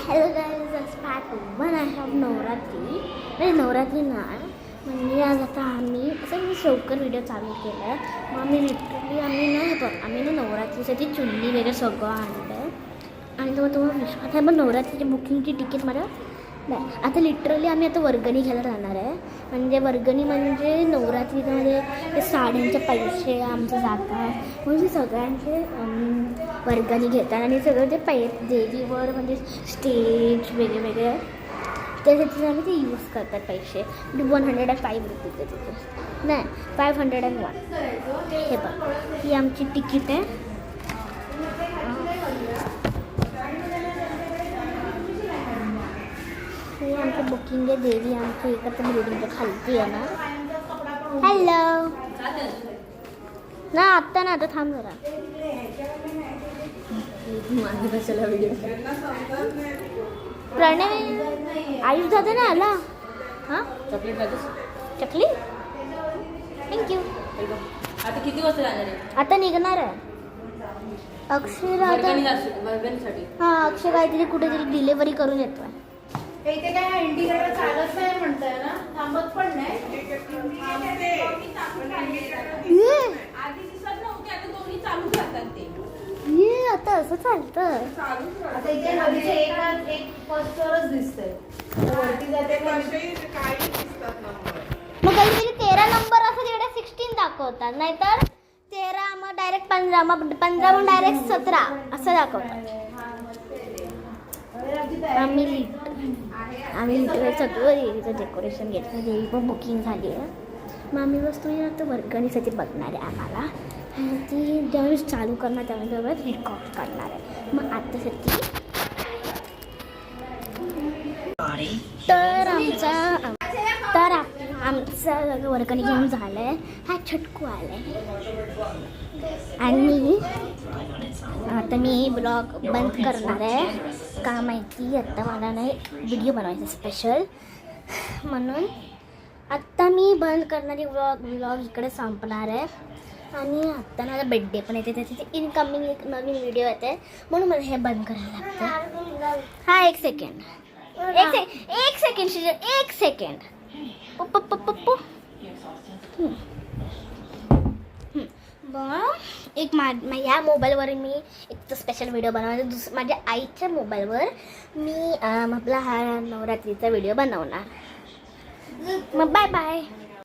Hello guys, आज part 1 आहे of Navratri. म्हणजे नवरात्री नाही, म्हणजे आज आता आम्ही असं मी शौकर व्हिडिओ चालू केला आहे. मग आम्ही लिटरली आम्ही ना नवरात्रीसाठी चुन्नी वगैरे सगळं आणलं आहे. आणि तुम्हाला विश्वास आहे, मग नवरात्रीची बुकिंगची तिकीट मला नाही. आता लिटरली आम्ही आता वर्गणी घ्यायला राहणार आहे. म्हणजे वर्गणी म्हणजे नवरात्रीमध्ये ते साड्यांचे पैसे आमचं जातात, म्हणजे सगळ्यांचे वर्गणी घेतात. आणि सगळं ते देवीवर म्हणजे स्टेज वेगळे त्यासाठी आम्ही ते यूज करतात पैसे. 105 रुपीज आहे तिथे, नाही 501. हे बघ, ही आमची तिकीट आहे. हे आमचं बुकिंग आहे. देवी आमची एकत्र बिल्डिंगच्या खालती आहे ना. हॅलो ना, आत्ता ना, आता थांब जरा. प्रणय आयुष दादा ना आला. हां, चकली थँक्यू. आता किती वाजता जाणार आहे? आता निघणार आहे अक्षय. हां, अक्षय काहीतरी कुठेतरी डिलेव्हरी करून येतोय. इथे काय इंडिकेटर चालत नाही म्हणताय ना, थांबत पण नाही. आधी दिसत नव्हते, आता दोन्ही चालू राहतात ते. ये आता असं चालतं. आता इथे नदीचे एक फर्स्टवरच दिसतंय. वरती जाते मग काहीतरी 13 नंबर असं तिकडे 16 दाखवतात, नाहीतर 13 मग डायरेक्ट 15, मग 15 मग डायरेक्ट 17 असं दाखवतात. आम्ही लिटरली सगळं देवीचं डेकोरेशन घेतलं. देवी पण बुकिंग झाली आहे. मग आम्ही वस्तू आता वर्गणीसाठी बघणार आहे. आम्हाला ती ज्यावेळेस चालू करणार त्यावेळेस रेकॉर्ड करणार आहे. मग आतासाठी आमचा वर्गणी घेऊन झालं आहे. हा छटकू आला आहे. आणि आता मी ब्लॉग बंद करणार आहे. का माहिती, आत्ता मला नाही व्हिडिओ बनवायचा स्पेशल, म्हणून आत्ता मी बंद करणारी ब्लॉग इकडे संपणार आहे. आणि आत्ता माझा बड्डे पण येते, त्याचे इनकमिंग एक नवीन व्हिडिओ येते, म्हणून मला हे बंद करायला लागतं. हा, एक सेकंड पप्पू. एक या मोबाईलवर मी एक स्पेशल व्हिडिओ बनवणार. माझ्या आईच्या मोबाईलवर मी आपला हा नवरात्रीचा व्हिडिओ बनवणार. मग बाय बाय.